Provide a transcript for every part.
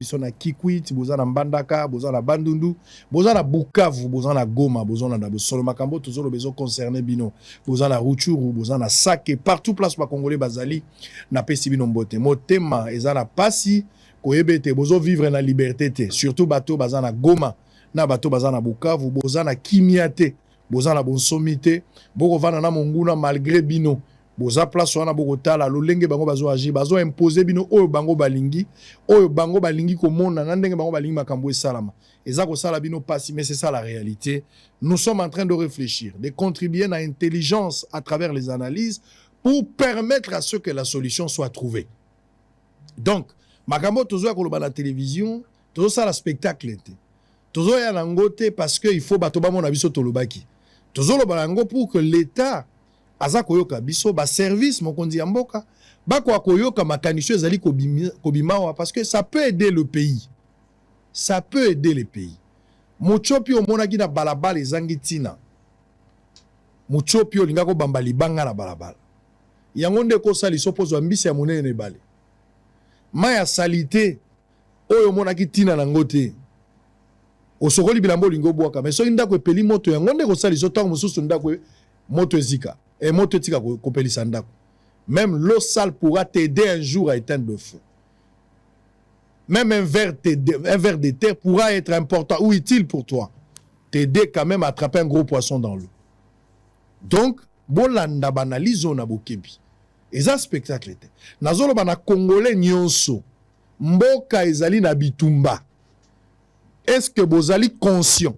Bozana Kikwit, bozana Mbandaka, bozana Bandundu, bozana Bukavu, bozana Goma, bozana Solo Makambo, tous les besoins concernés bino, bozana Ruchuru, bozana Sake, partout place par Congolais Bazali, na pesi bino mbote. Motema ezana pasi koyebete bozo vivre na liberté te, surtout bateau bazana Goma, na bateau bazana Bukavu, bozana Kimiate, bozana Bonsomite, boko vana na Monguna malgré bino. Boza place wana bokotala lolenge bango bazo agir bazo imposer bino oyo bango balingi komona na ndenge bango balingi makambo esalama eza ko sala bino pasi, mais c'est ça la réalité. Nous sommes en train de réfléchir, de contribuer à l'intelligence à travers les analyses pour permettre à ce que la solution soit trouvée. Donc makambo tozo ya koloba na télévision tozo sala spectacle te tozo ya nangote parce que il faut bato ba mona biso tolobaki tozo loba nango pour que l'État aza koyoka biso ba service mokonzi ya mboka bako koyoka makanisho ezali kobimawa parce que ça peut aider le pays. Ça peut aider le pays. Mochopi omonaki na balabala ezangi tina. Mochopi olinga ko bamba libanga na balabala. Yango nde ko sali sopozo mbisi ya monene bale. Maya salite oyo monaki tina na ngote. Osokoli bilambo lingo bwaka mais so ndako epeli moto yango nde ko sali so tango mususu ndako moto ezika. Et moto tika kopeli sandako. Même l'eau sale pourra t'aider un jour à éteindre le feu. Même un verre de terre pourra être important ou utile pour toi. T'aider quand même à attraper un gros poisson dans l'eau. Donc, bolanda banalizo na bokebi. Eza spectacle te. Nazolo bana Congolais nyonso. Mboka ezali na bitumba. Est-ce que bozali conscient?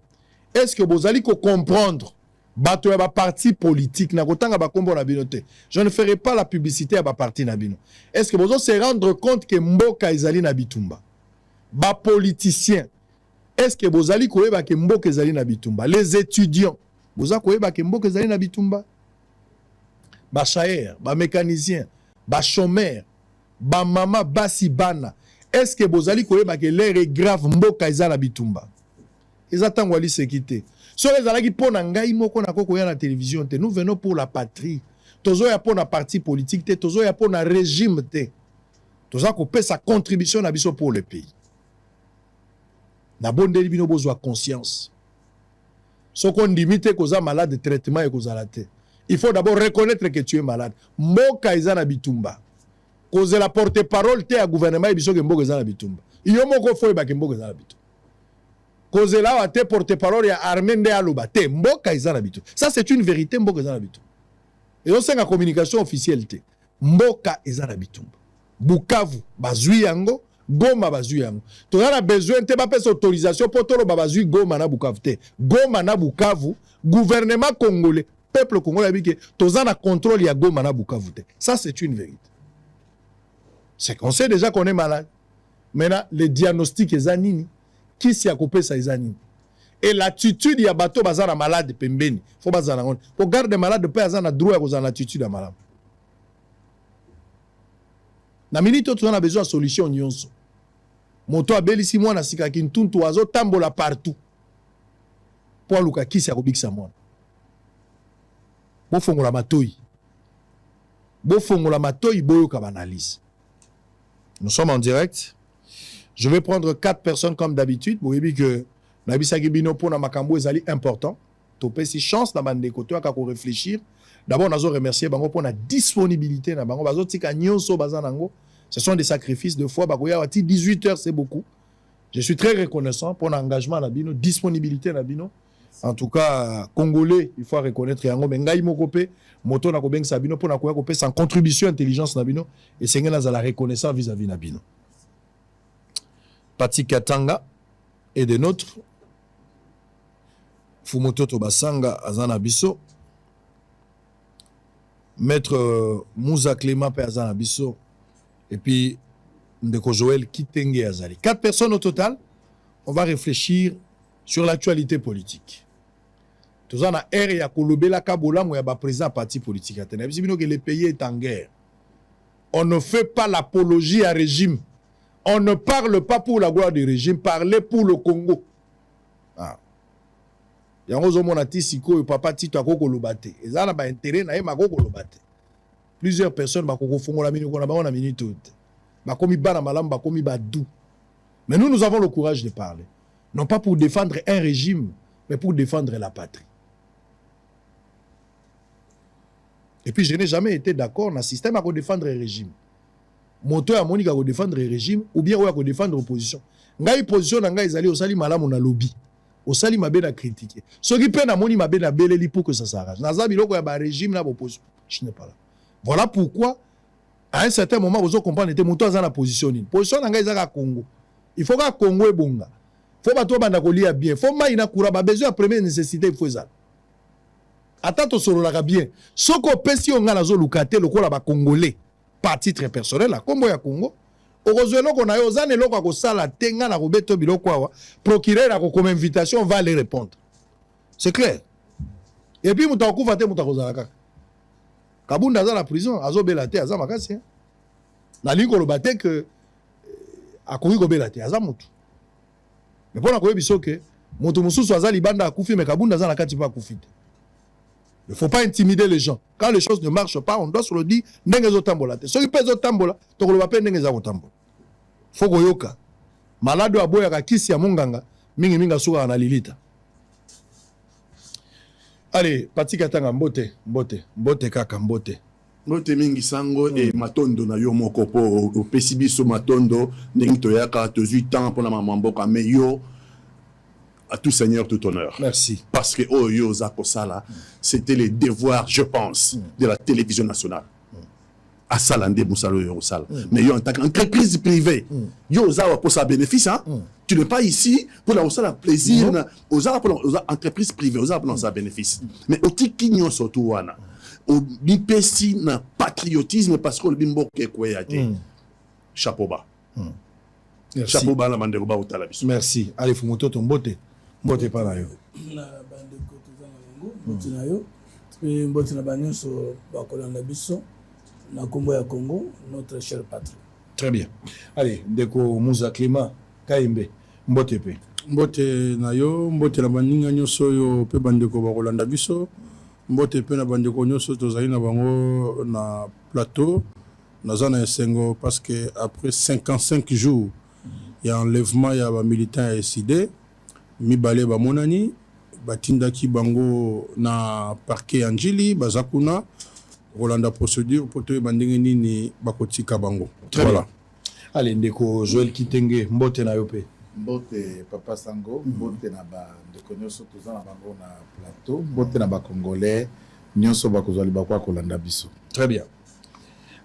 Est-ce que bozali ko comprendre? Bato ya ba parti politique na kotanga ba kombo na bino te. Je ne ferai pas la publicité à ba parti na bino. Est-ce que vous se rendre compte que mboka ezali na bitumba? Ba politicien. Est-ce que vous allez koyeba ke mboka ezali na bitumba? Les étudiants. Vous allez koyeba ke mboka ezali na bitumba? Ba chaer, ba mécanicien, ba chômeur, ba mama basi bana. Est-ce que vous allez koyeba ke l'air est grave mboka ezali na bitumba? Ezatangwa li sekite. Sur les alaki pour ngai moko na koko ya na télévision te, nous venons pour la patrie. Tozo ya pour na parti politique te, tozo ya pour na régime te. Tozo ko pe sa contribution na biso pour le pays. Na bondeli bino bozwa conscience. Soko ndimite koza malade de traitement et kozala te. Il faut d'abord reconnaître que tu es malade. Mboka eza na bitumba. Koze la porte-parole te à gouvernement biso ke mboka eza na bitumba. Iyo moko foi ba ke mboka eza na bitumba. Kozela wa te porte-parole ya Armende Aloba te mboka izana bitu. Ça c'est une vérité, mboka izana bitu. Et on sait la communication officielle te mboka izana bitu. Bukavu bazui yango, Goma bazui yango. To na besoin te ba pesa autorisation pour tolo bazui Goma na Bukavu te. Goma na Bukavu, gouvernement congolais, peuple congolais bike tozana contrôle ya Goma na Bukavu te. Ça c'est une vérité. C'est qu'on sait déjà qu'on est malade. Maintenant les diagnostics ezanini qui s'y a coupé ça izani. Et l'attitude ya bateau bazana malade pembeni. Faut bazana on. Pour garder malade pe azana droit à l'attitude à malade. Na minute tu on a besoin de solution nyonso. Moto abelisi mwana sika kintuntu azo tambola partout. Pour luka qui s'y a kobikisa mwana. Bo fongola matoi. Bo fongola matoi boyo ka analyse. Nous sommes en direct. Je vais prendre 4 personnes comme d'habitude. Vous voyez que Nabisa Gibino pour Namakambo est important. Topé si chance dans bande côté à réfléchir. D'abord, nous remercier Bango pour la disponibilité na Bango bazo tika nyonso bazanango. Ce sont des sacrifices de foi bakoya wati 18 heures c'est beaucoup. Je suis très reconnaissant pour l'engagement na bino, disponibilité na bino. En tout cas, Congolais, il faut reconnaître yango bengai mokopé moto na kobeng sabino pour na koya kopé sans contribution intelligence na bino et c'est ngena za la reconnaissance vis-à-vis na bino. Pati Katanga et de notre Fumoto Tobasanga Azana Bisso, Maître Moussa Clément Pe Azana Bisso, et puis Ndeko Joël Kitenge Azali. 4 personnes au total. On va réfléchir sur l'actualité politique. Tout ça, on a R et Kolobela Kabola, où il y a président parti politique. Le pays est en guerre. On ne fait pas l'apologie à régime. On ne parle pas pour la gloire du régime, parlez pour le Congo. Ah. Yango monati siko papa tito akoko lobate. Ezana ba intérêt na yema koko lobate. Plusieurs personnes ba koko fongola mini kona ba on a minute. Ba komi bana malam ba komi ba dou. Mais nous avons le courage de parler. Non pas pour défendre un régime, mais pour défendre la patrie. Et puis je n'ai jamais été d'accord dans le système à défendre un régime. Moto à Monique à défendre un régime ou bien à défendre l'opposition. Ngai position ngai ezali osali malamu na lobby. Osali mabe na critiquer. Ce qui peine à Moni mabe na beleli pour que ça s'arrange. Naza biloko ya ba régime na opposition. Je n'ai pas là. Voilà pourquoi à un certain moment vous comprendre était moto à la position ni. Position ngai ezaka Congo. Il faut que Congo est bonga. Faut pas toi banda kolia bien. Faut ma ina kura ba besoin de première nécessité il faut ça. Attends solo la bien. Soko pesi on ngala zo lukate lokola ba congolais par titre personnel la Combo ya Congo. Heureusement qu'on a eu ozane loko ko sala tenga na robeto biloko wa procureur a comme invitation va aller répondre. C'est clair. Et puis muta ko fate muta ko zalaka. Kabunda za la prison azo belate aza makasi. Na lingo lo bate que akoki ko belate aza mutu. Mais pour la koyebi soke mutu mususu aza libanda akufi mais Kabunda za na kati pa akufite. Il ne faut pas intimider les gens. Quand les choses ne marchent pas, on doit se le dire. Nengezo tambola. Ceux qui pèsent au tambola, tu ne vas pas nengezo tambola. Faut que yoka. Malade à boya kakisi ya munganga, mingi minga suga na lilita. Allez, pati katanga mbote kaka mbote. Mbote mingi sango et matondo na yo moko po o pesibiso matondo ndingi to yaka 18 ans pour la mamboka mais yo à tout seigneur, tout honneur. Merci. Parce que oh yo Zakosala, c'était les devoirs, je pense, de la télévision nationale. À Salande Moussalo Yorosal. Mais yo en tant qu'entreprise privée, yo za pour sa bénéfice, hein. Tu n'es pas ici pour la osala plaisir, aux entreprises privées, aux pour sa bénéfice. Mais au tikinyo surtout wana, au bipesi na patriotisme parce que le bimbo ke kweyate. Chapeau bas. Chapeau bas la mandeko ba utala biso. Merci. Allez fumoto tombote. Mbote pa na yo. Na bande ko tozanga yango, mbote na yo. Pe mbote na banyo so bakolanda biso na Kombo ya Congo, notre chère patrie. Très bien. Allez, ndeko Muza Clément Kaimbe, mbote pe. Mbote na yo, mbote na baninga nyoso yo pe bandeko bakolanda biso. Mbote pe na bandeko nyoso tozali na bango na plateau. Naza na esengo parce que après 55 jours, il y a enlèvement, il y a un militant SID. Mibale ba monani batindaki bango na parquet Anjili bazakuna Rolanda procédure pour te bandingi nini bakotika bango. Très voilà. Bien. Allez ndeko Joël Kitenge mbote na yope. Mbote Papa Sango, mbote na ba ndeko nyoso toza na bango na plateau, mbote na ba congolais nyoso bakozali bakwa kolanda biso. Très bien.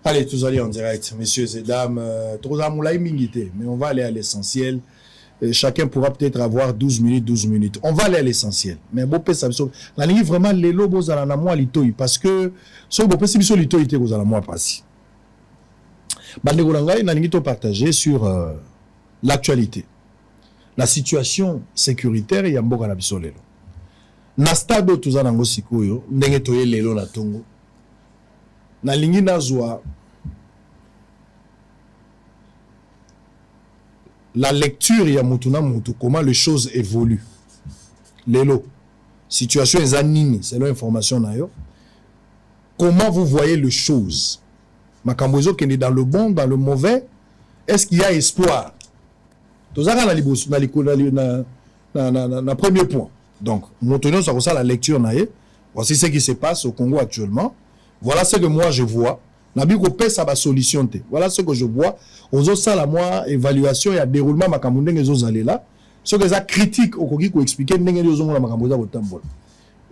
Allez, tous allez en direct, messieurs et dames. Mais on va aller à l'essentiel. Chacun pourra peut-être avoir 12 minutes. On va aller à l'essentiel. Mais bon, la ligne vraiment les lobos à la moi litoi parce que ce que vous pouvez litoi était aux à la moi passé. Bandegolanga na ligne to partager sur l'actualité, la situation sécuritaire ya mboka na biso lelo. Na stade tous anango sikoyo ndenge toye lelo na tongo. Na lingi nazwa la lecture ya mutuna mutu comment les choses évoluent. Lelo situation ezanini selon information na yo. Comment vous voyez les choses? Makambozo qui est dans le bon, dans le mauvais, est-ce qu'il y a espoir? Tozaka na liboso na premier point. Donc mutuna ça ça la lecture na ye. Voici ce qui se passe au Congo actuellement. Voilà ce que moi je vois. Nabiko pesa ba solution te. Voilà ce que je vois. Ozo sala moi évaluation et déroulement makambo ndenge ezozali là. Ce que ça critique au koki ko expliquer ndenge ezozonga makambo za botambola.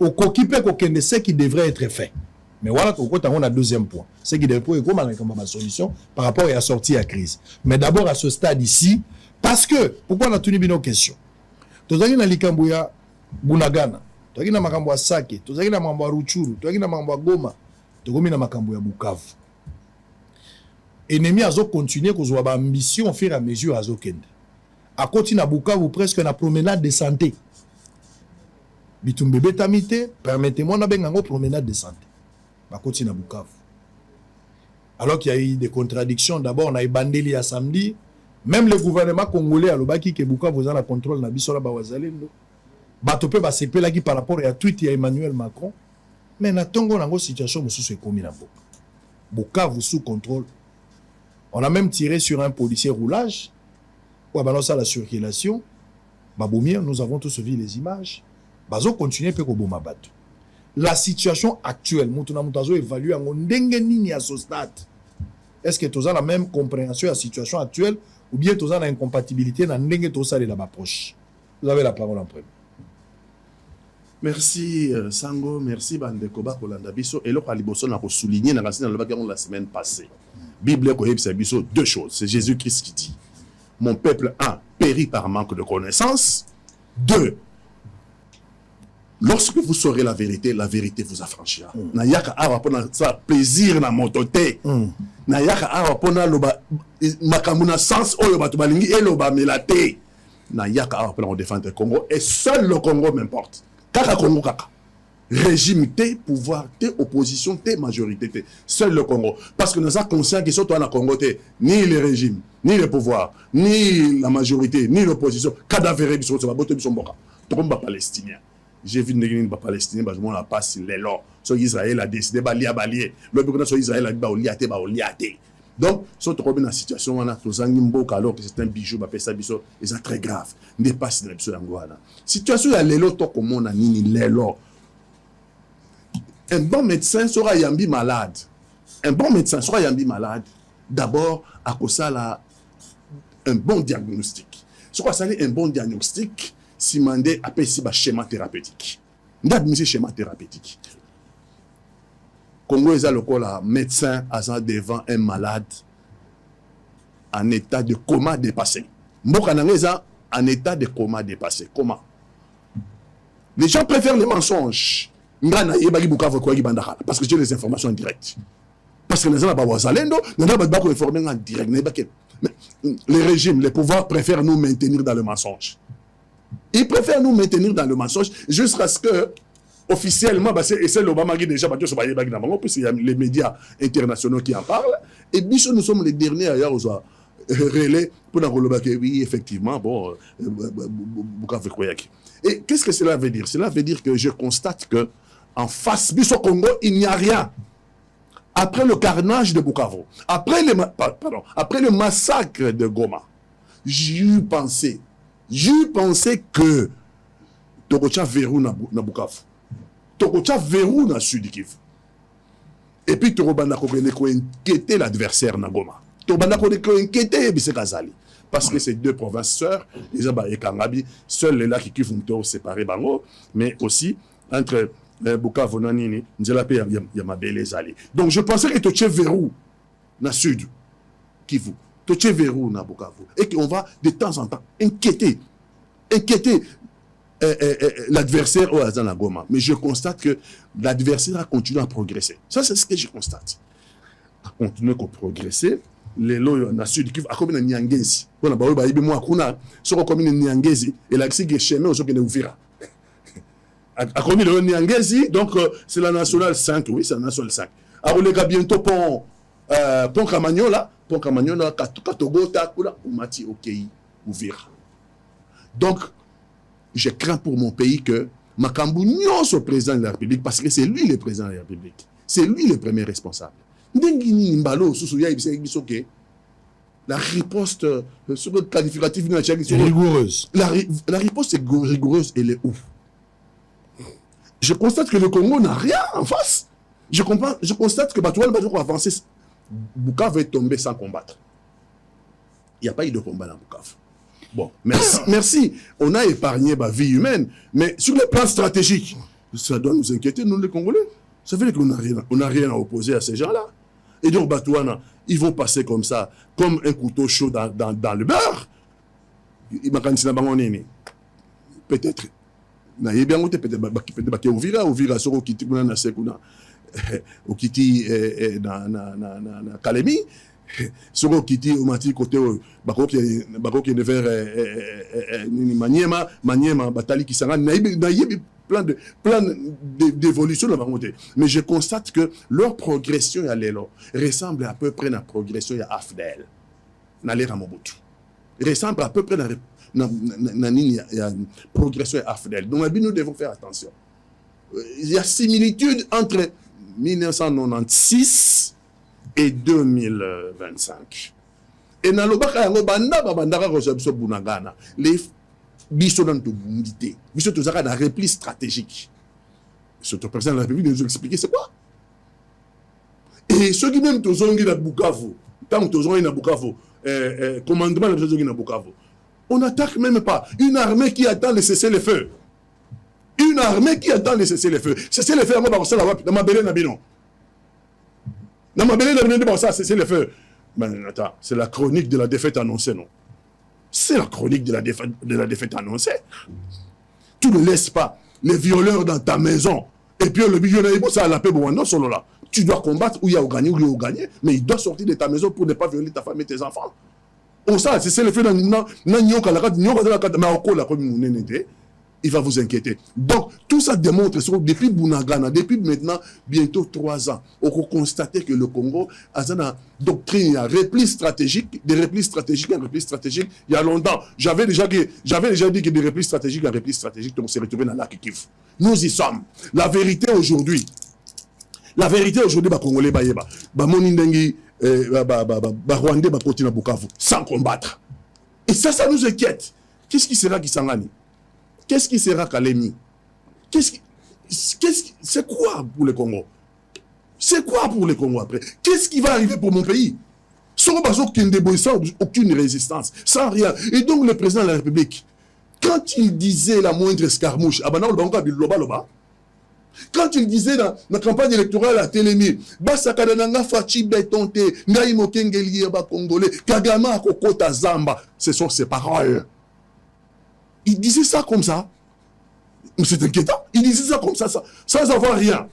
Au koki pe ko kende ce qui devrait être fait. Mais voilà qu'on on a deuxième point. Ce qui devrait être comme ma solution par rapport à la sortie à crise. Mais d'abord à ce stade ici parce que pourquoi on a tenu bino question. Tozali na likambo ya Bunagana. Tozali na makambo ya Sake, tozali na makambo ya Ruchuru, tozali na makambo ya Goma. Tokomi na makambo ya Bukavu. Ennemi azo continuer kozwa ba ambition au fur et à mesure azo kende. A continue na Bukavu presque na promenade de santé. Bitumbe betamite, permettez-moi na bengango promenade de santé. Ba continue na Bukavu. Alors qu'il y a eu des contradictions, d'abord on a eu bandeli à samedi, même le gouvernement congolais a lobaki que Bukavu a la contrôle na biso la ba wazalendo. Bato pe ba sepela ki par rapport à tweet ya Emmanuel Macron. Mais na tongo nango situation mususu ekomi na boka. Bukavu sous contrôle. On a même tiré sur un policier roulage. Ouais, bah, ça, la circulation, Babomir, nous avons tous vu les images. Bazo continue pe ko boma bato. La situation actuelle, Moutouna Moutazo évalue à mon dengenini à ce stade. Est-ce que tu as la même compréhension de la situation actuelle ou bien tu as une incompatibilité dans le temps de la approche? Vous avez la parole en premier. Merci Sango, merci Bandekoba Kolanda Biso. Et là, Aliboso n'a pas souligné dans la semaine passée. Bible Biso, deux choses. C'est Jésus-Christ qui dit: mon peuple, un, périt par manque de connaissance. Deux, lorsque vous saurez la vérité vous affranchira. Nayaka awa pona ça plaisir na mototé. Nayaka awa pona loba makamuna sens oyo batu balingi eloba melate. Nayaka awa pona on défendre le Congo et seul le Congo m'importe. Kaka Congo kaka. Régime T, pouvoir T, opposition T, majorité T. Seul le Congo. Parce que nous sommes conscients que sur toi dans le Congo T, ni le régime, ni le pouvoir, ni la majorité, ni l'opposition, cadavéré sur ce bateau de Mboka. Tromba palestinien. J'ai vu une palestinien, je m'en passe les lois. Sur Israël a décidé de balier. Le bureau sur Israël a dit liaté. Donc, sur dans la situation, on a tous un Mboka alors que c'est un bijou, et c'est très grave. N'est pas si dans la situation, il y a les lots, comme on a ni les lots. Un bon médecin sera yambi malade. Un bon médecin sera yambi malade. D'abord, à cause de un bon diagnostic. Soit ça un bon diagnostic, si mandé appelle ici un schéma thérapeutique. D'admettre schéma thérapeutique. Congo est le médecin devant un malade en état de coma dépassé. Mbokanangeza en état de coma dépassé. Comment? Les gens préfèrent les mensonges. Parce que j'ai les informations en direct. Parce que les gens ne pas informer en direct. Les régimes, les pouvoirs préfèrent nous maintenir dans le mensonge. Ils préfèrent nous maintenir dans le mensonge jusqu'à ce que, officiellement, et c'est l'Obama qui déjà, puisqu'il y a les médias internationaux qui en parlent, et nous sommes les derniers ailleurs aux relais pour nous oui, effectivement, bon, et qu'est-ce que cela veut dire? Cela veut dire que je constate que en face du Congo, il n'y a rien. Après le carnage de Bukavu, après le massacre de Goma, j'ai pensé que Tokocha verrou na Bukavu, Tokocha verrou na Sud Kivu. Et puis Tokobanda ko inquiéter l'adversaire na Goma. Tokobanda ko inquiéter Bisekazali. Parce que ces deux provinces sœurs, les Aba et Kangabi, seuls les lacs qui vont séparer Bango, mais aussi entre Bukavu nanini nzelape ya mabele zali. Donc je pensais que tu verrou na sud Kivu, tu verrou na Bukavu et qu'on va de temps en temps inquiéter l'adversaire au Azana Goma. Mais je constate que l'adversaire a continué à progresser. Ça c'est ce que je constate. A continué à progresser. Les lois na sud Kivu a comme na Nyangezi. On a ba ibe moi kuna soko comme Nyangezi et la xige chemin au soko ne ouvira. A commis le Nyangezi, donc c'est la nationale 5, oui, c'est la nationale 5. Alors, on est bientôt pont Kamanyola, Katogo, Takula, Umati, Okei, Ouvira. Donc, je crains pour mon pays que Makambu n'y soit président de la République, parce que c'est lui le président de la République. C'est lui le premier responsable. La riposte, sur le qualificatif, rigoureuse. La riposte est rigoureuse, elle est ouf. Je constate que le Congo n'a rien en face. Je constate que Batoual va avancer. Bukavu est tombé sans combattre. Il n'y a pas eu de combat dans Bukavu. Bon, merci. On a épargné ma vie humaine, mais sur le plan stratégique, ça doit nous inquiéter, nous les Congolais. Ça veut dire qu'on n'a rien à opposer à ces gens-là. Et donc, Batouana, ils vont passer comme ça, comme un couteau chaud dans le beurre. Peut-être. Na bien peut-être Ouvira soko kiti kuna na sekuna okiti na Kalemi soko kiti omati côté bakoki ne vers ni Maniema batali qui sanga na plein d'évolution dans la. Mais je constate que leur progression à l'élo ressemble à peu près à la progression à Afdel na l'era Mobutu, ressemble à peu près à il y a une progression affidèle. Donc, nous devons faire attention. Il y a similitude entre 1996 et 2025. et na lobaka yango banda babandaka kozwa biso bunagana les biso dans tobundité biso tozaka na repli stratégique surtout président de la République nous expliquer c'est quoi et ceux qui même tozongi na Bukavu tant tozongi na Bukavu commandement de tozongi na Bukavu on n'attaque même pas une armée qui attend le cessez-le-feu. Une armée qui attend le cessez-le-feu. Cessez-le-feu, dans ma belle nabino. Dans ma belle nabino, ça, cessez-le-feu. Mais attends, c'est la chronique de la défaite annoncée, non? C'est la chronique de la défaite annoncée. Tu ne laisses pas les violeurs dans ta maison. Et puis le millionnaire, ça a la paix, bon, non, solo là. Tu dois combattre où il y a au gagné, où il y a au gagné, mais il doit sortir de ta maison pour ne pas violer ta femme et tes enfants. Oh ça, c'est le fait il va vous inquiéter. Donc, tout ça démontre, depuis Bunagana, depuis maintenant, bientôt 3 ans, on peut constater que le Congo a une doctrine, il y a repli stratégique, des replis stratégiques, un repli stratégique, il y a longtemps. J'avais déjà dit que des replis stratégiques, un repli stratégique, on s'est retrouvé dans la Kivu. Nous y sommes. La vérité aujourd'hui, Congolais, Monindengi, Rwandais, continue à Bukavu, sans combattre. Et ça nous inquiète. Qu'est-ce qui sera Kisangani? Qu'est-ce qui sera Kalemi? C'est quoi pour le Congo? C'est quoi pour le Congo après? Qu'est-ce qui va arriver pour mon pays? Sans aucune résistance, sans rien. Et donc le président de la République, quand il disait la moindre escarmouche, quand il disait dans la campagne électorale à Télémi, ce sont ses paroles. Il disait ça comme ça. C'est inquiétant. Il disait ça comme ça, sans avoir rien.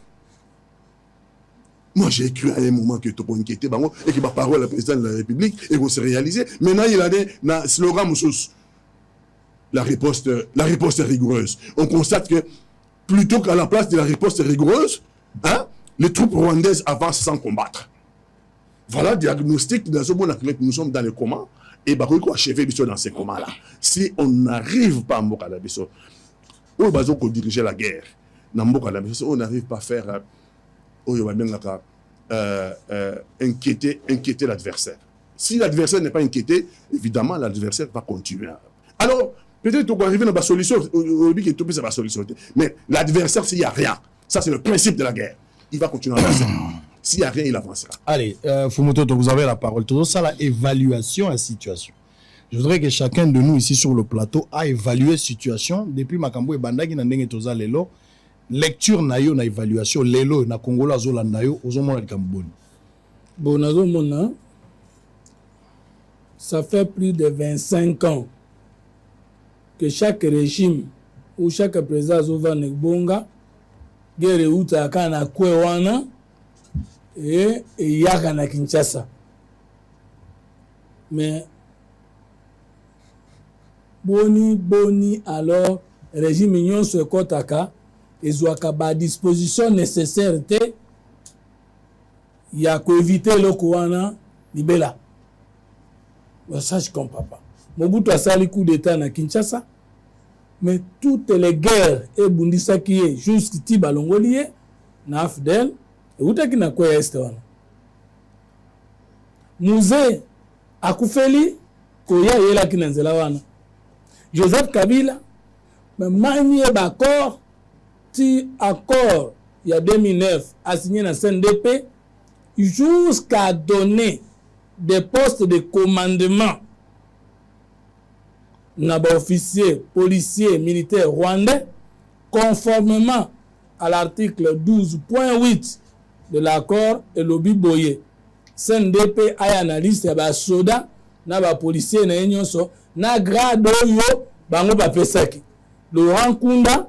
Moi, j'ai cru à un moment que tu peux inquiéter et que ma parole à président de la République et qu'on s'est réalisé. Maintenant, il a un slogan Moussous. La riposte est rigoureuse. On constate que plutôt qu'à la place de la riposte rigoureuse, les troupes rwandaises avancent sans combattre. Voilà le diagnostic. Nous sommes dans le coma. Et bah, on achever dans ces comas-là. Si on n'arrive pas à Mbokalabiso, on va diriger la guerre. On n'arrive pas à faire inquiéter l'adversaire. Si l'adversaire n'est pas inquiété, évidemment, l'adversaire va continuer. Alors, peut-être qu'on va arriver dans la solution. Mais l'adversaire, s'il n'y a rien, ça c'est le principe de la guerre. Il va continuer à avancer. S'il n'y a rien, il avancera. Allez, Fumoto, vous avez la parole. Tout ça, la évaluation à la situation. Je voudrais que chacun de nous ici sur le plateau a évalué la situation. Depuis Makambo et Bandagi, Nandenge Toza Lelo, lecture nayo na évaluation, Lelo, na Congola Zolandayo, Ozomona Kamboni. Bon, Nazomona, ça fait plus de 25 ans que chaque régime ou chaque président Zova Nekbonga, guerre outa kana kwewana, et yaka na Kinshasa. Mais boni alors régime union se kotaka ezwaka ba disposition nécessaire te ya ko éviter loko wana libela. Ça je comprends pas. Mobutu asali coup d'état na Kinshasa, mais toutes les guerres et bundisa qui est jusqu'ti balongolié na Afdel utaki na kwa este wana muze akufeli koya yela kinanzela wana Joseph Kabila manie d'accord ti accord il y a 2009 a signé na CNDP jusqu'à donner des postes de commandement na ba officiers policiers militaires rwandais conformément à l'article 12.8 de l'accord et lobi boye CNDP ay analyse ya ba soda na ba policier na nyonso na grade yo bango ba pesaki Laurent Kunda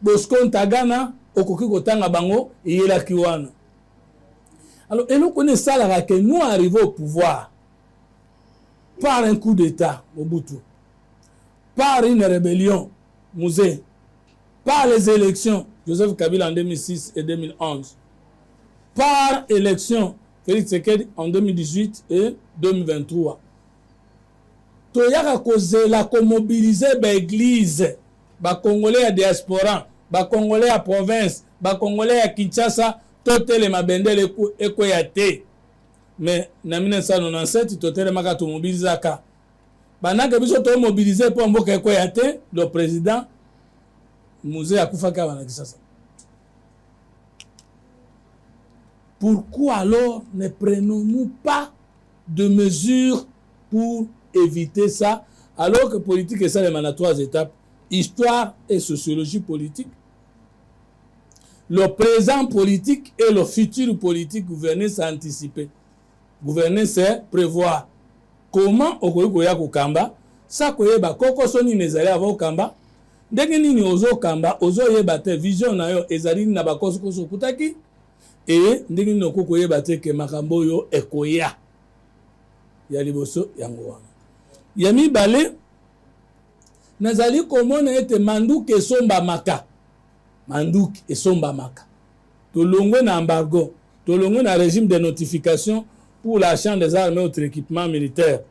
Bosco Ntagana okoki kotanga bango yela kiwana. Alors et nous connaissons ça que nous arrivons au pouvoir par un coup d'état Mobutu, par une rébellion Musée, par les élections Joseph Kabila en 2006 et 2011, par élection Félix Tshisekedi en 2018 et 2023. Toyaka kozela ko mobiliser ba église, ba Congolais à diaspora, ba Congolais à province, ba Congolais à Kinshasa totelema bendele ekweya te. Mais na 1997 totelemaka tomobilizaka bandaka biso tomobilize mpo mboka ekweya te. Le président Mouzé akufaka wana kisasa. Pourquoi alors ne prenons-nous pas de mesures pour éviter ça, alors que politique est ça les 3 étapes, histoire et sociologie politique, le présent politique et le futur politique. Gouverner c'est anticiper, gouverner c'est prévoir. Comment okoya kokamba ça koyeba koko soni nezali avant kamba ndenge nini ozo kamba ozo yeba te vision na yo ezali na bakoso koso kutaki et ndenge nini okoyeba te ke makambo yo ekoya ya liboso yango wana ya mibale nazali komona ete manduki esomba maka, manduki esomba maka tolongwe na embargo, tolongwe na régime de notification pour l'achat des armes et autres équipements militaires.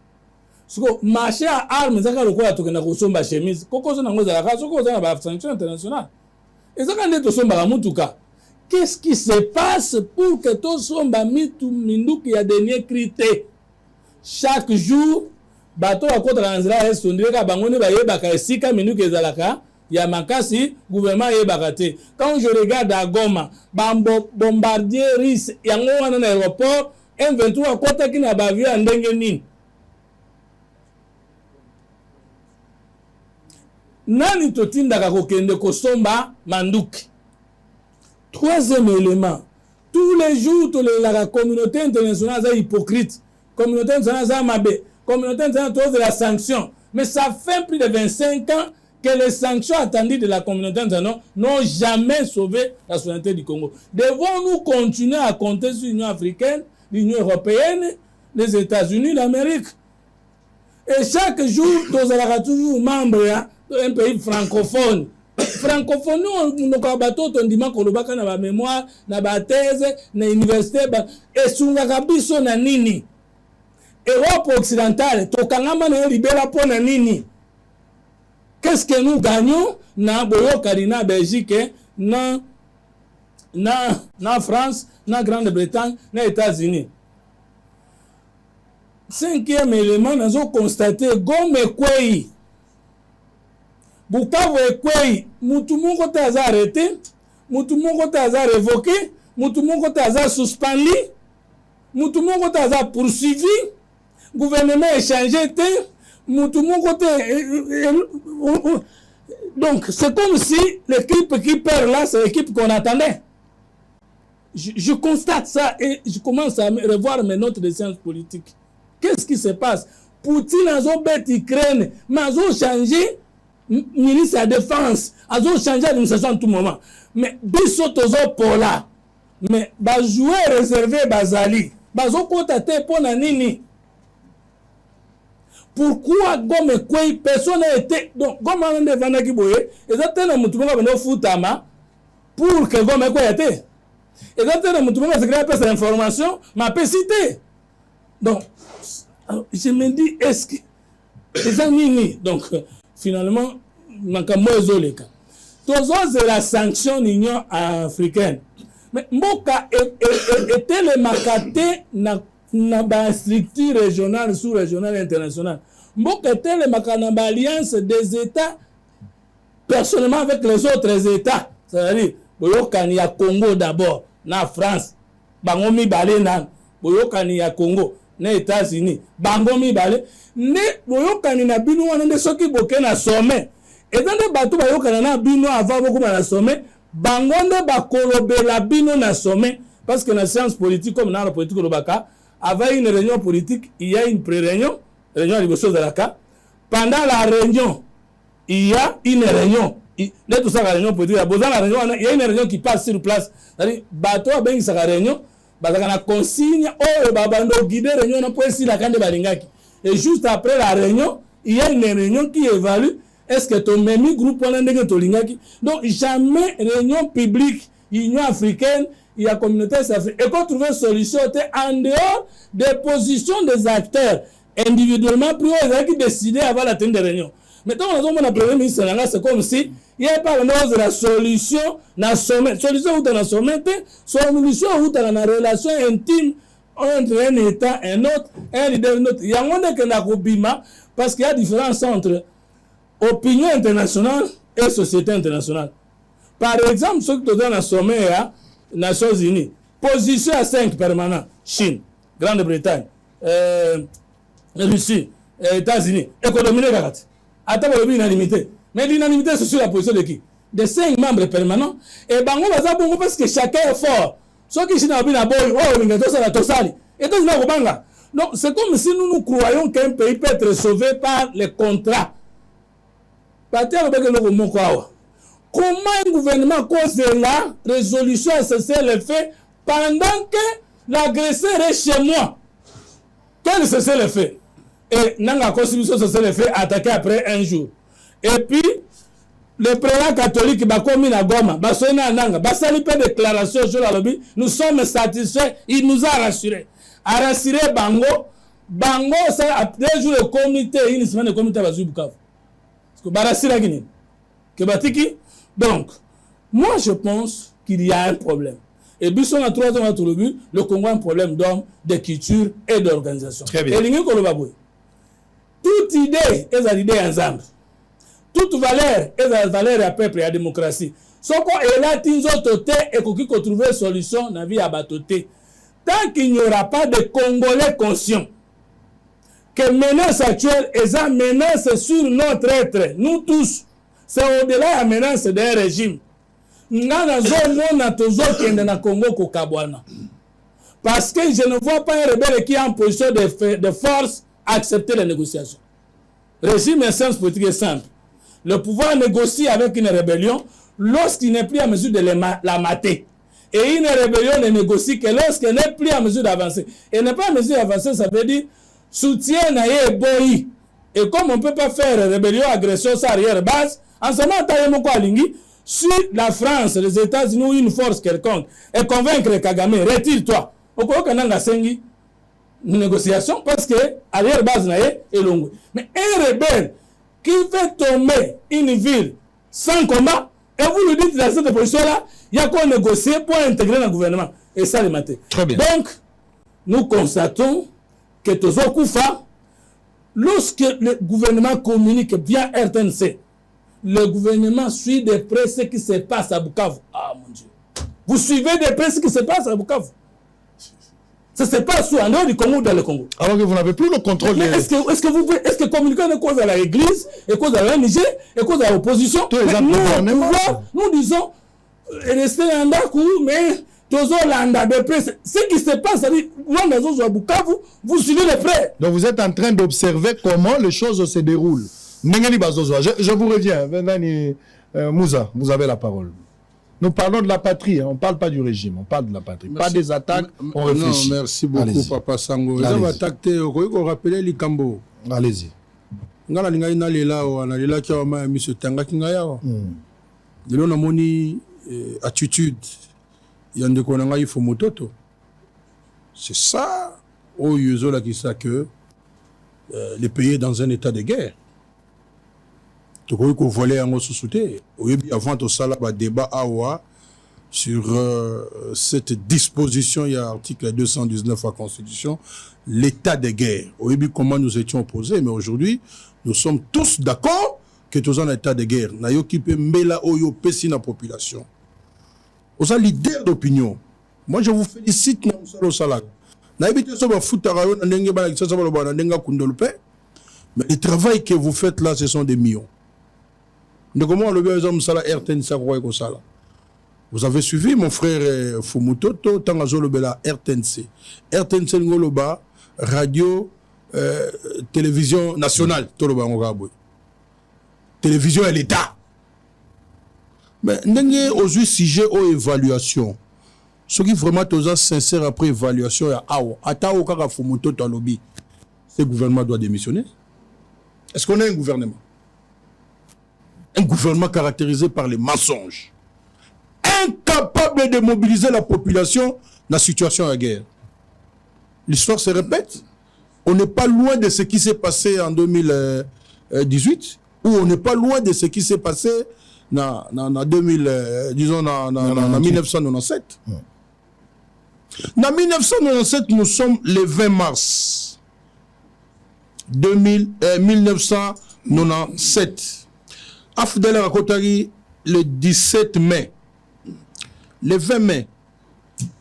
Soko marché à armes zaka lokola tokena kosomba chemise kokozo nango zalaka soko za ba sanction internationale ezaka ndeto somba mutuka. Qu'est-ce qui se passe pour que to somba mitu minduki ya dernier critère? Chaque jour bato akota na nzira esondeka bangone bayebaka esika minduki ezalaka ya makasi gouvernement yebaka te. Quand je regarde à Goma bombardier russe yango wana na aéroport M23 akota kina ba avion ndenge nini? Nani totindaka kokende kosomba manduki? Troisième élément, tous les jours la communauté internationale est hypocrite, communauté internationale est mabé, communauté internationale de la sanction, mais ça fait plus de 25 ans que les sanctions attendues de la communauté internationale n'ont jamais sauvé la souveraineté du Congo. Devons-nous continuer à compter sur l'Union africaine, l'Union européenne, les États-Unis, l'Amérique? Et chaque jour, nous avons toujours membre d'un pays francophone. Francophonie, nous avons ndima kolobaka na ba mémoire, na ba thèse, na université, et sungaka biso na nini? Europe occidentale, tokangama na libéra po na nini? Qu'est-ce que nous gagnons na boyoka na Belgique, na France, na Grande-Bretagne, na États-Unis? Cinquième élément, nous avons constaté Goma Ekwei. Bukavu Ekwei, mutu moko taza arrêté, mutu moko taza révoqué, mutu moko taza suspendu, mutu moko taza poursuivi, gouvernement échangé te, mutu moko te. Donc c'est comme si l'équipe qui perd là, c'est l'équipe qu'on attendait. Je constate ça et je commence à revoir mes notes de sciences politiques. Qu'est-ce qui se passe? Poutine a bête Ukraine, mais a changé ministre de la Défense, a changé l'administration en tout moment. Mais biso tozo pola, mais ba jouer réservé bazali, bazo kotate pona nini? Pourquoi Goma Ekwei personne n'a été donc Goma ande vanda kiboye, ezatena mutu monga bano futama pour que Goma Ekwei ate. Ezatena mutu monga secrétaire pesa l'information, ma cité. Donc je me dis, est-ce que les amis, donc finalement, makambo ezoleka. Tozo la sanction l'Union africaine. Mais mboka était le makate na ba structure régionale, sous-régionale, internationale. Mboka était le makate na ba alliance des États personnellement avec les autres États. C'est-à-dire, boyokani ya Congo d'abord, na France, bango mibale na boyokani ya Congo. Na États-Unis bango mibale ne boyokani na bino wana nde soki boke na sommet ezande bato bayokana na bino avant boko na sommet bango nde bakolobela bino na sommet parce que la science politique comme dans la politique lobaka avant une réunion politique il y a une pré-réunion réunion liboso de la cas pendant la réunion il y a une réunion ne tout ça la réunion politique besoin la réunion il y a une réunion qui passe sur place c'est-à-dire bato abengi sa réunion bazaka consigne oh babando guider réunion na poesi la kande balingaki et juste après la réunion il y a une réunion qui évalue est-ce que ton même groupe on ndenge to lingaki donc jamais réunion publique Union africaine il y a communauté africaine et qu'on trouver solution en dehors des positions des acteurs individuellement puis ils ont décidé avant la tenue de réunion Maintenant, on a le premier ministre, c'est comme si il n'y avait pas de la solution dans sommet. Solution où dans le sommet, solution où dans la relation intime entre un État et un autre, un leader et un autre. Il y a un qui n'a pas parce qu'il y a différence entre opinion internationale et société internationale. Par exemple, ceux qui sont dans le sommet des Nations Unies, position à 5 permanents, Chine, Grande-Bretagne, Russie, États-Unis, économie négative. Attends, l'unanimité. Mais l'unanimité, c'est sur la position de qui? De 5 membres permanents. Et bango baza bongo parce que chacun est fort. Ceux qui sont dans boy, oh, la tosali. Et donc, donc, c'est comme si nous croyons qu'un pays peut être sauvé par les contrats. Comment un gouvernement cause la résolution à cesser les faits pendant que l'agresseur est chez moi? Quel cesser les faits? Et dans la constitution, cesser les faits attaqué après un jour. Et puis, le président catholique va commis à Goma, va sonner à Nanga, va saluer déclaration sur la lobby. Nous sommes satisfaits, il nous a rassurés. A rassuré Bango, Bango, ça a 2 jours de comité, une semaine de comité à Bukavu. Parce que donc, moi je pense qu'il y a un problème. Et puis, on a 3 ans à tout le Congo a un problème d'hommes, de culture et d'organisation. Très bien. Et toute idée est une idée ensemble. Toute valeur est une valeur à peuple et à démocratie. Ce qu'on est là, et qu'on trouve une solution dans la vie à batoté. Tant qu'il n'y aura pas de Congolais conscients que la menace actuelle est une menace sur notre être, nous tous, c'est au-delà de la menace d'un régime. Parce que je ne vois pas un rebelle qui est en position de force accepter les négociations. Le régime est sens politique est simple. Le pouvoir négocie avec une rébellion lorsqu'il n'est plus en mesure de la mater. Et une rébellion ne négocie que lorsqu'elle n'est plus en mesure d'avancer. Et n'est pas en mesure d'avancer, ça veut dire soutien naïe boy. Et comme on ne peut pas faire rébellion, agression, ça arrière base, en ce moment, si la France, les États-Unis ou une force quelconque et convaincre Kagame, retire-toi. Au cas où on a une négociation parce que arrière base naïe est longue. Mais un rebelle qui fait tomber une ville sans combat, et vous lui dites dans cette position-là, il y a quoi négocier pour intégrer le gouvernement. Et ça, les mater. Très bien. Donc, nous constatons que Tozo Koufa, lorsque le gouvernement communique via RTNC, le gouvernement suit de près ce qui se passe à Bukavu. Ah mon Dieu. Vous suivez de près ce qui se passe à Bukavu. Ça se passe en dehors du Congo ou dans le Congo. Alors que vous n'avez plus le contrôle des... Est-ce que communiquer est cause à l'Église, est cause à l'ONG, est cause à l'opposition? Nous disons, restez en Dakou, mais de près. Ce qui se passe à Bukavu, vous suivez de près. Donc vous êtes en train d'observer comment les choses se déroulent. Je vous reviens. Moussa, vous avez la parole. Nous parlons de la patrie, on ne parle pas du régime, on parle de la patrie. Merci. Pas des attaques, on réfléchit. Non, merci beaucoup, Papa Sango. Vous attaque, vous rappelez les Cambo. Allez-y. Ngala linga ina lela o na lela kia ma monsieur Tanga kinga o. Lelo na moni attitude yande ko nanga ifo mototo. C'est ça au yuzo la qui ça que les pays dans un état de guerre. Tu crois qu'on volait en sous-souté. Avant tout ça, là, débat awa sur cette disposition, il y a l'article 219 de la Constitution, l'état de guerre. Au début, comment nous étions opposés, mais aujourd'hui, nous sommes tous d'accord que nous sommes en état de guerre. Nous avons occupé Mbela Oyo Pessi la population. Vous êtes leader d'opinion. Moi, je vous félicite. Mais le travail que vous faites là, ce sont des millions. Vous avez suivi mon frère Fumutoto, Tangazolobela RTNC. RTNC Ngoloba, radio, télévision nationale, télévision et l'État. Mais n'engagez aux sujets aux évaluations. Ce qui vraiment est sincère après évaluation, ce gouvernement doit démissionner. Est-ce qu'on a un gouvernement? Un gouvernement caractérisé par les mensonges, incapable de mobiliser la population dans la situation de guerre. L'histoire se répète. On n'est pas loin de ce qui s'est passé en 2018, où on n'est pas loin de ce qui s'est passé dans 1997. En 1997, nous sommes le 20 mars 1997. Afdel Rakotari, le 17 mai. Le 20 mai,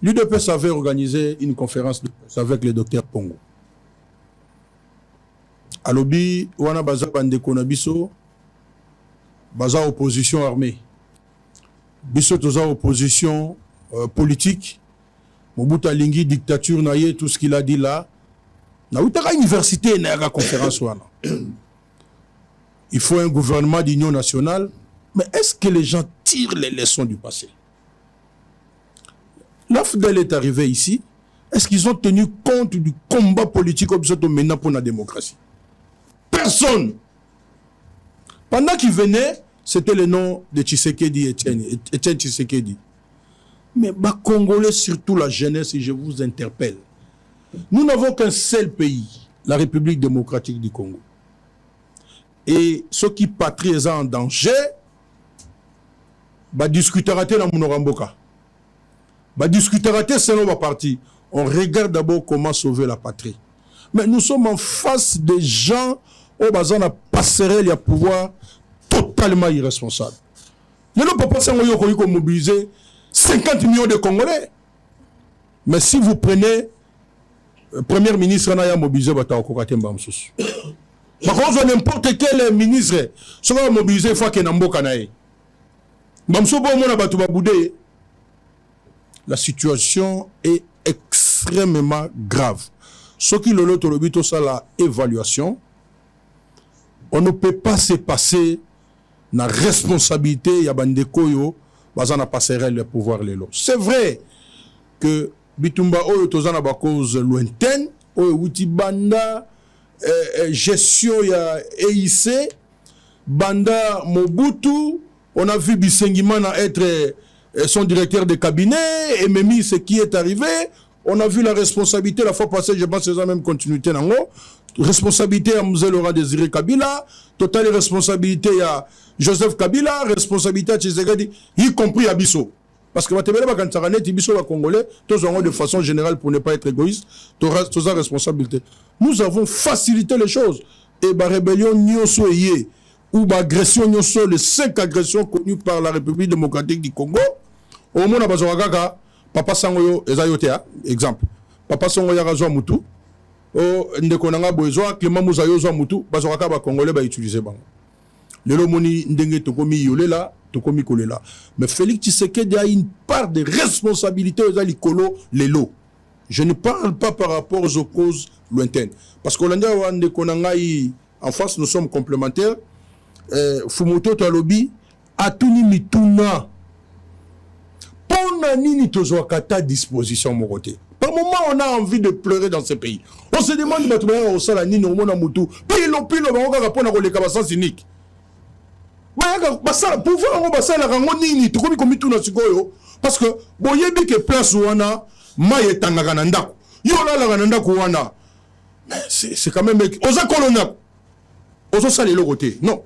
l'UDPS avait organisé une conférence de presse avec le docteur Pongo. Alobi, wana baza bandeko na biso, baza opposition armée. Biso toza opposition politique. Mobutu Alingi, dictature naye, tout ce qu'il a dit là. Na utaka université na la conférence wana. Il faut un gouvernement d'union nationale. Mais est-ce que les gens tirent les leçons du passé? L'AFDEL est arrivé ici. Est-ce qu'ils ont tenu compte du combat politique maintenant pour la démocratie? Personne. Pendant qu'il venait, c'était le nom de Tshisekedi, Étienne Tshisekedi. Mais bah, Congolais, surtout la jeunesse, et je vous interpelle. Nous n'avons qu'un seul pays, la République démocratique du Congo. Et ceux qui patrient en danger, bah discutera dans Monoramboka. Bah discutera selon ma partie. On regarde d'abord comment sauver la patrie. Mais nous sommes en face des gens au bazar la passerelle, il y a pouvoir totalement irresponsable. Nous ne pouvons pas mobiliser 50 millions de Congolais. Mais si vous prenez le Premier ministre, on a mobilisé Bataokokatembaamsous. Par contre, n'importe quel ministre sera mobilisé une fois qu'il y a un Mbokanae. La situation est extrêmement grave. Ce qui est ça la évaluation, on ne peut pas se passer la responsabilité ya bandekoyo bazana passerelle le pouvoir lelo. C'est vrai que bitumba oyo tozana ba cause lointaine oyo wuti banda gestion ya EIC banda Mobutu, on a vu Bisengimana être son directeur de cabinet et même ce qui est arrivé, on a vu la responsabilité la fois passée, je pense que c'est la même continuité nango. Responsabilité à Mzee Laurent Désiré Kabila, totale responsabilité à Joseph Kabila, responsabilité à Tshisekedi, y compris à Bisso. Parce que Bisso va Congolais, tous ont de façon générale pour ne pas être égoïste, tous ont responsabilité. Nous avons facilité les choses. Et la rébellion Nyoso Yé, ou l'agression Nyoso, les 5 agressions connues par la République démocratique du Congo, au moins à Bazoragaka, Papa Sangoyo, Ezayotea, exemple. Papa Sangoyo Razwa Moutou, Ndekonanga Boezwa, Clément Mouzayo Zwa Moutou, Bazoraka ba Congolais ba utiliser bango. Lelo moni ndenge tokomi yolela, tokomi kolela. Mais Félix Tshisekedi a une part de responsabilité aux alikolo lelo. Je ne parle pas par rapport aux causes lointaines. Parce que l'Andia Wande Konangai, en face, nous sommes complémentaires. Fumoto Talobi, Atuni Mituna. Pona nini tozwakata disposition moroté. Par moment, on a envie de pleurer dans ce pays. On se demande au sala nini au mona mutu. Pilo bango kapona ko leka basan cynique. Bayaka basala pouvoir ngo basala rango nini tukomi komituna sikoyo parce que boyebi que place wana maye tangaka na ndako. Yo la na ndako wana. C'est quand même oza kolona. Ozo sala le côté. Non.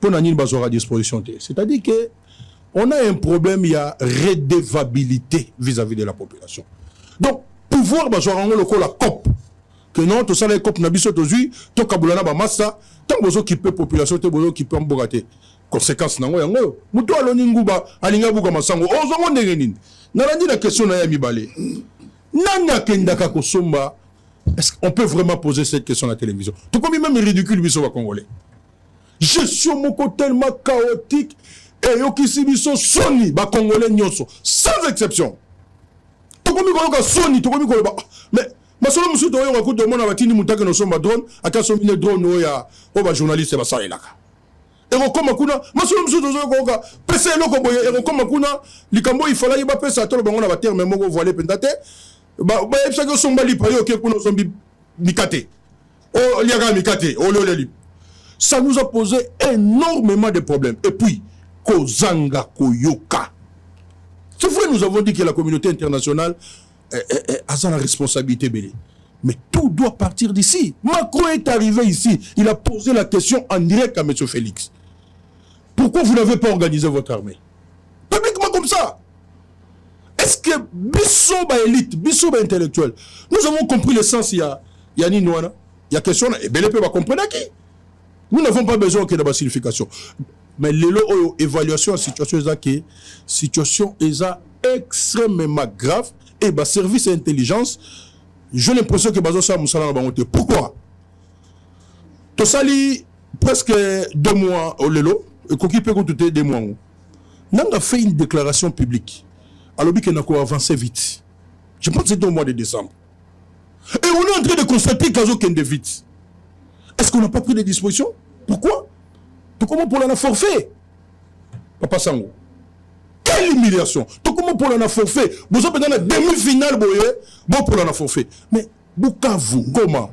Pona nini bazora disposition té. C'est-à-dire que on a un problème, il y a redevabilité vis-à-vis de la population. Donc, pouvoir, bah, on le la COP. Que non, tout ça, les COP, n'abisso, tozui, to kabulana, ba massa, tant que qui peut population, te bozo qui peut embogater. Conséquence, nango, yango. Moutou aloninguba, alinga buga masango, ozongo ndengenin. Nalandi la question na yami balé. Nana kendaka kosomba, est-ce qu'on peut vraiment poser cette question à la télévision? Tout comme même ridicule, biso wa congolais. Gestion moko tellement chaotique. Et yokisi biso soni ba congolais nyonso sans exception. Tokomi koloka soni tokomi koloba mais masolo musu to yoka kuto mona batini mutake no somba drone aka somine drone oya o ba journaliste ba salelaka. Ero koma kuna masolo musu to yoka pese loko boye ero koma kuna likambo ifala yiba pesa to bango na ba terme moko voilé pendate ba epsa ko somba lipa yo ke kuna sombi mikate. O liaga mikate o loleli. Ça nous a posé énormément de problèmes et puis Kozanga Koyoka. C'est vrai, nous avons dit que la communauté internationale a la responsabilité. Mais tout doit partir d'ici. Macron est arrivé ici. Il a posé la question en direct à M. Félix. Pourquoi vous n'avez pas organisé votre armée? Publiquement comme ça. Est-ce que Bissot élite, Bissot intellectuel, nous avons compris le sens, il y a Ninouana, il y a question, et Belépé va comprendre qui. Nous n'avons pas besoin qu'il y ait de signification. Mais l'évaluation de la situation est extrêmement grave et le service d'intelligence, j'ai l'impression que Bazo Moussala n'a pas monté. Pourquoi? Tout ça, presque 2 mois au Lelo, et qu'on peut compter 2 mois. Nous avons fait une déclaration publique. Alors, qu'on a avancé vite. Je pense que c'était au mois de décembre. Et on est en train de constater qu'Azo Kende vite. Est-ce qu'on n'a pas pris des dispositions? Pourquoi? Comment pour l'en forfait? Papa Sango. Quelle humiliation! Comment pour l'en forfait? Vous avez dans la demi-finale, bon pour l'en forfait. Mais Bukavu, Goma.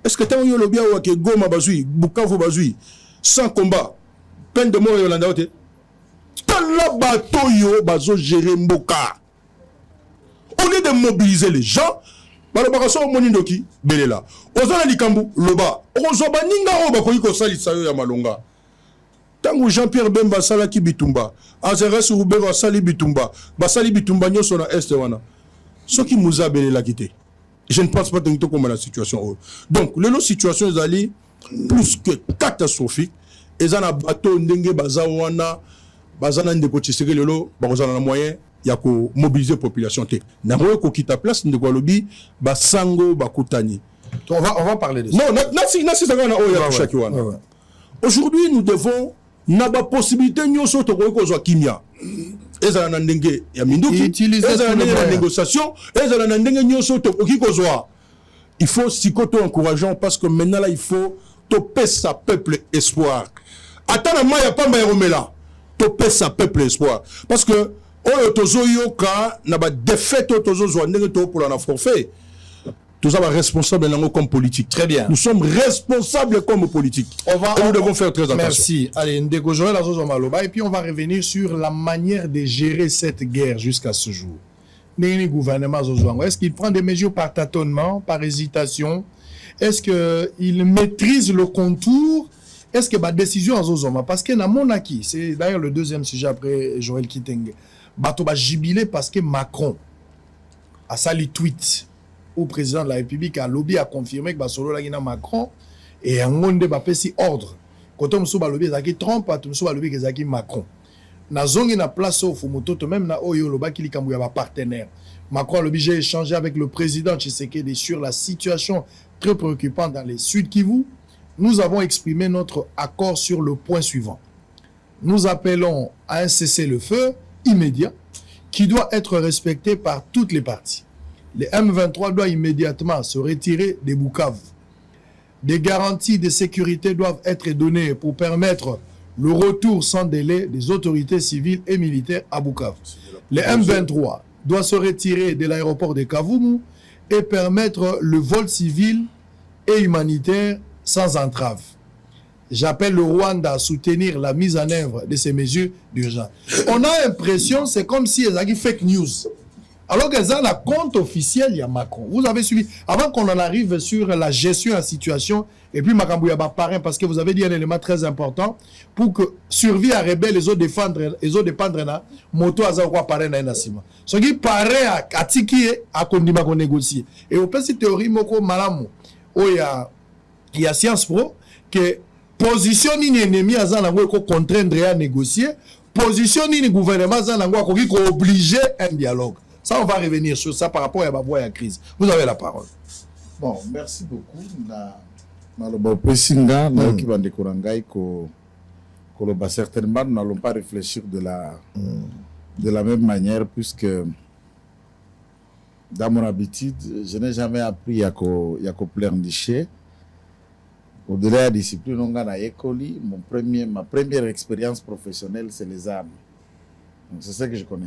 Est-ce que tu as eu le bien que Goma Bazoui, Bukavu Bazoui, sans combat, peine de mort Yolanda Ote? La bateau yo bazo gérer Mboka. Au lieu de mobiliser les gens, balobakaso monindoki belela. Ozana likambu loba. Ozoba ninga oba koyi ko salisa yo ya malonga. Tango Jean-Pierre Bemba salaki bitumba, Azeres Roubero sali bitumba, basali bitumba nyoso na est wana. Ce qui nous a belela quitté. Je ne pense pas que comme la situation. Donc, la situation est allée plus que catastrophique. Et ça na bateau ndenge bazawana bazana ndeko tshisekedi lelo bazana na moyen ya ko mobiliser population te na moyo ko kita place ndeko lobi basango bakutani. On va parler de ça. Non, nasi ça na oya chaki wana. Aujourd'hui nous devons na ba possibilité nyoso to ko zo kimia. Ezala na ndenge ya minduki, ezala na négociation, ezala na ndenge nyoso to ko zo. Il faut sikoto encourageant parce que maintenant là il faut toper sa peuple espoir. Attends maya pamba romela. Toper sa peuple espoir. Parce que, oyo tozo yoka, na ba défaite tozo zouandenge to pour la forfait. Nous sommes responsables comme politique. Très bien. Nous sommes responsables comme politique. Nous devons faire très attention. Merci. Allez, Ndeko Joël Azozomaloba. Et puis on va revenir sur la manière de gérer cette guerre jusqu'à ce jour. Le gouvernement Azozouango, est-ce qu'il prend des mesures par tâtonnement, par hésitation? Est-ce qu'il maîtrise le contour? Est-ce que ma décision à Zozoma, parce que dans mon acquis, c'est d'ailleurs le deuxième sujet après Joël Kitenge, bato ba jubilé parce que Macron a sali tweet au président de la République a lobby a confirmé que basolo la gina Macron et un monde ba pesi ordre. Quand on souba lobby zaki Trump, on souba lobby que zaki Macron. Na zongi na place au fumoto même na oyo loba kili kambuya ba partenaire. Macron lobby j'ai échangé avec le président Tshisekedi sur la situation très préoccupante dans les Sud Kivu. Nous avons exprimé notre accord sur le point suivant. Nous appelons à un cessez-le-feu immédiat qui doit être respecté par toutes les parties. Le M23 doit immédiatement se retirer des Bukavu. Des garanties de sécurité doivent être données pour permettre le retour sans délai des autorités civiles et militaires à Bukavu. Le M23 doit se retirer de l'aéroport de Kavumu et permettre le vol civil et humanitaire sans entrave. J'appelle le Rwanda à soutenir la mise en œuvre de ces mesures d'urgence. On a l'impression, c'est comme si ils avaient fake news. Alors qu'ils ont la compte officielle, il y a Macron. Vous avez suivi, avant qu'on en arrive sur la gestion de la situation, et puis Macron parrain, parce que vous avez dit un élément très important, pour que survie à rebelle, les autres dépendre, moto à quoi parrain na nasima. Ce qui paraît à tiki, à kondima qu'on négocie. Et au plus, théorie, moko malamu, il y a Sciences Po, que position ni ennemi à Zanango ko contraindre à négocier, position ni gouvernement Zanango ko obliger un dialogue. Ça, on va revenir sur ça par rapport à la voie à la crise. Vous avez la parole. Bon, merci beaucoup. Certainement, nous n'allons pas réfléchir de la même manière, puisque dans mon habitude, je n'ai jamais appris à pleurnicher. Au-delà de la discipline, ma première expérience professionnelle, c'est les armes. Donc, c'est ça que je connais.